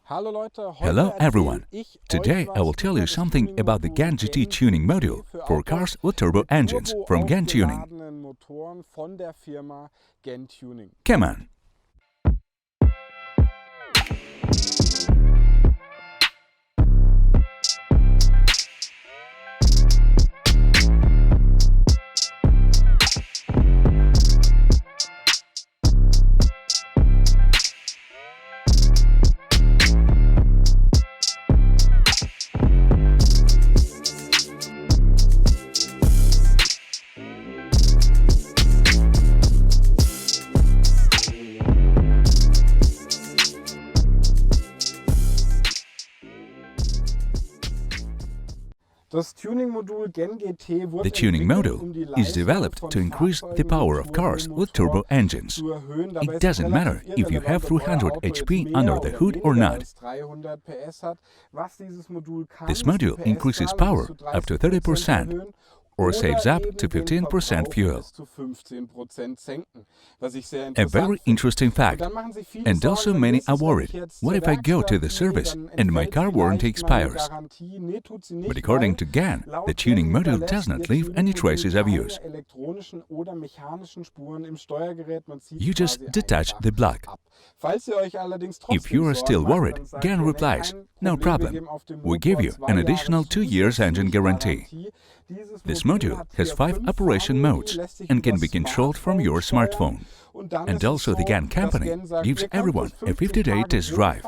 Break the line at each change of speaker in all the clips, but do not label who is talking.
Hello everyone! Today I will tell you something about the GAN GT tuning module for cars with turbo engines from GAN Tuning. Come on!
The tuning
module is developed to increase the power of cars with turbo engines. It doesn't matter if you have 300 HP under the hood or not. This module increases power up to 30% or saves up to 15% fuel. A very interesting fact. And also many are worried, what if I go to the service and my car warranty expires? But according to GAN, the tuning module does not leave any traces of use. You just detach the plug. If you are still worried, GAN replies, no problem, we give you an additional 2 years engine guarantee. This module has 5 operation modes and can be controlled from your smartphone. And also the GAN company gives everyone a 50-day test drive.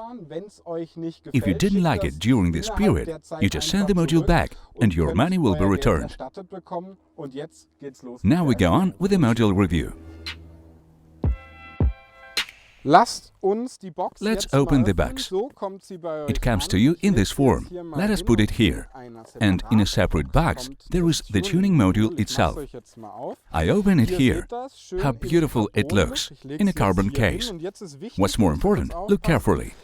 If you didn't like it during this period, you just send the module back and your money will be returned. Now we go on with the module review. Let's open the box. It comes to you in this form. Let us put it here. And in a separate box, there is the tuning module itself. I open it here. How beautiful it looks, in a carbon case. What's more important, look carefully.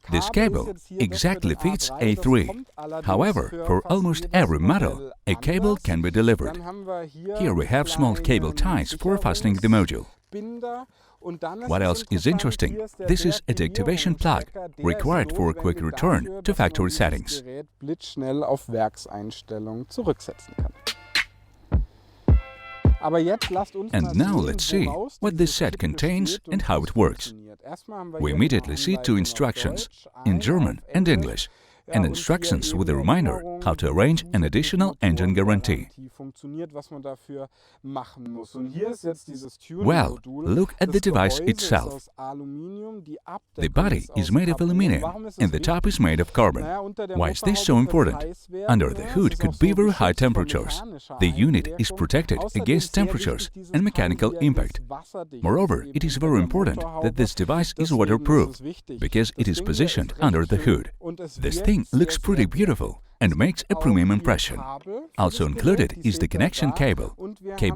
This cable exactly fits A3. However, for almost every model, a cable can be delivered. Here we have small cable ties for fastening the module. What else is interesting? This is a deactivation plug, required for a quick return to factory settings. And now let's see what this set contains and how it works. We immediately see 2 instructions, in German and English, and instructions with a reminder how to arrange an additional engine guarantee. Well, look at the device itself. The body is made of aluminum and the top is made of carbon. Why is this so important? Under the hood could be very high temperatures. The unit is protected against temperatures and mechanical impact. Moreover, it is very important that this device is waterproof, because it is positioned under the hood. This thing looks pretty beautiful and makes a premium impression. Also included is the connection cable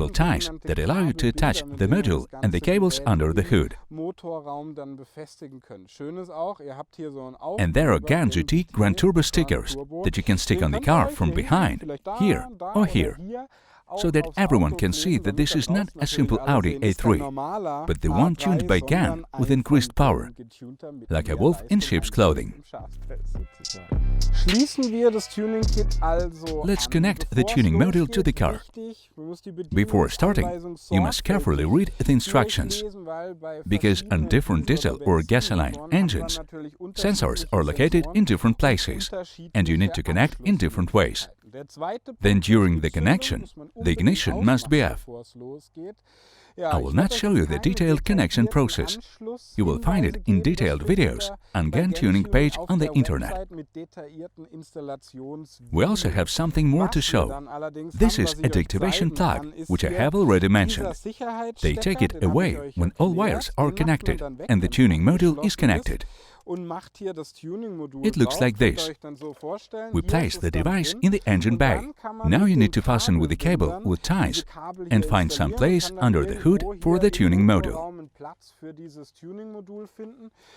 ties that allow you to attach the module and the cables under the hood. And there are GAN GT Grand Turbo stickers that you can stick on the car from behind, here or here, so that everyone can see that this is not a simple Audi A3, but the one tuned by GAN with increased power, like a wolf in sheep's clothing. Let's connect the tuning module to the car. Before starting, you must carefully read the instructions, because on different diesel or gasoline engines, sensors are located in different places, and you need to connect in different ways. Then during the connection, the ignition must be off. I will not show you the detailed connection process. You will find it in detailed videos on GAN Tuning page on the internet. We also have something more to show. This is a deactivation plug, which I have already mentioned. They take it away when all wires are connected and the tuning module is connected. It looks like this. We place the device in the engine bay. Now you need to fasten with the cable with ties and find some place under the hood for the tuning module.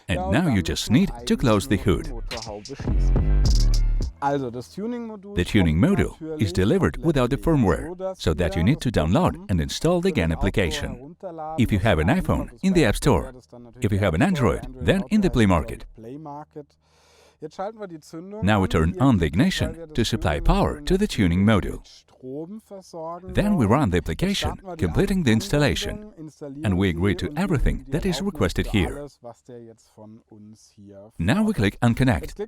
And now you just need to close the hood. The tuning module is delivered without the firmware, so that you need to download and install the GAN application. If you have an iPhone, in the App Store. If you have an Android, then in the Play Market. Now we turn on the ignition to supply power to the tuning module. Then we run the application, completing the installation, and we agree to everything that is requested here. Now we click on Connect. The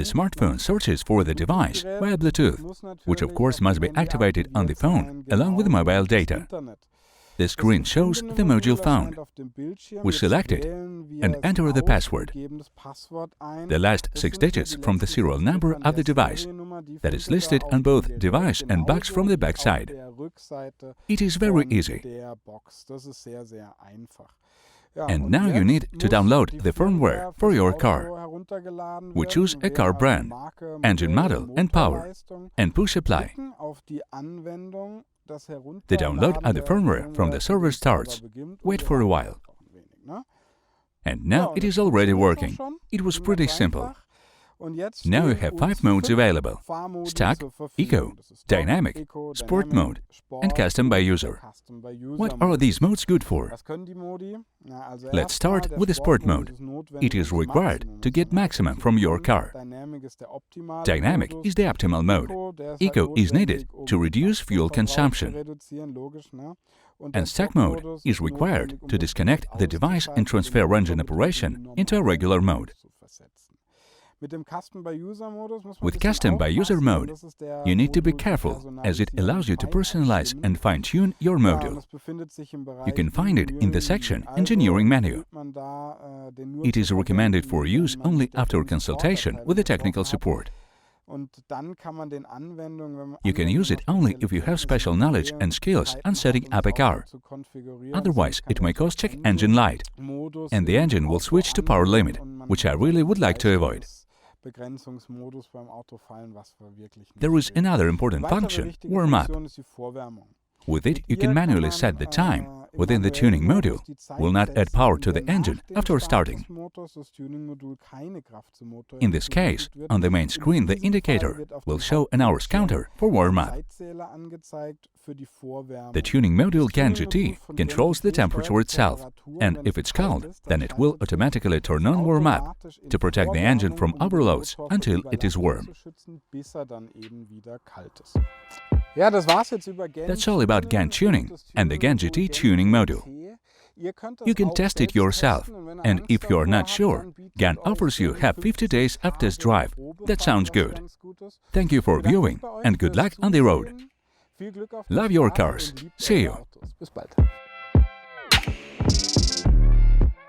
smartphone searches for the device via Bluetooth, which of course must be activated on the phone along with mobile data. The screen shows the module found. We select it and enter the password, the last 6 digits from the serial number of the device that is listed on both device and box from the back side. It is very easy. And now you need to download the firmware for your car. We choose a car brand, engine model and power, and push apply. The download of the firmware from the server starts. Wait for a while. And now it is already working. It was pretty simple. Now you have 5 modes available: Stock, Eco, Dynamic, Sport mode, and Custom by User. What are these modes good for? Let's start with the Sport mode. It is required to get maximum from your car. Dynamic is the optimal mode. Eco is needed to reduce fuel consumption. And Stock mode is required to disconnect the device and transfer engine operation into a regular mode. With Custom by User mode, you need to be careful, as it allows you to personalize and fine-tune your module. You can find it in the section Engineering menu. It is recommended for use only after consultation with the technical support. You can use it only if you have special knowledge and skills on setting up a car. Otherwise, it may cause check engine light, and the engine will switch to power limit, which I really would like to avoid. There is another important function, warm up. With it, you can manually set the time within the tuning module. Will not add power to the engine after starting. In this case, on the main screen, the indicator will show an hour's counter for warm-up. The tuning module GAN GT controls the temperature itself, and if it's cold, then it will automatically turn on warm-up to protect the engine from overloads until it is warm. That's all about GAN Tuning and the GAN GT tuning module. You can test it yourself, and if you are not sure, GAN offers you 50 days of test drive. That sounds good. Thank you for viewing, and good luck on the road. Love your cars. See you.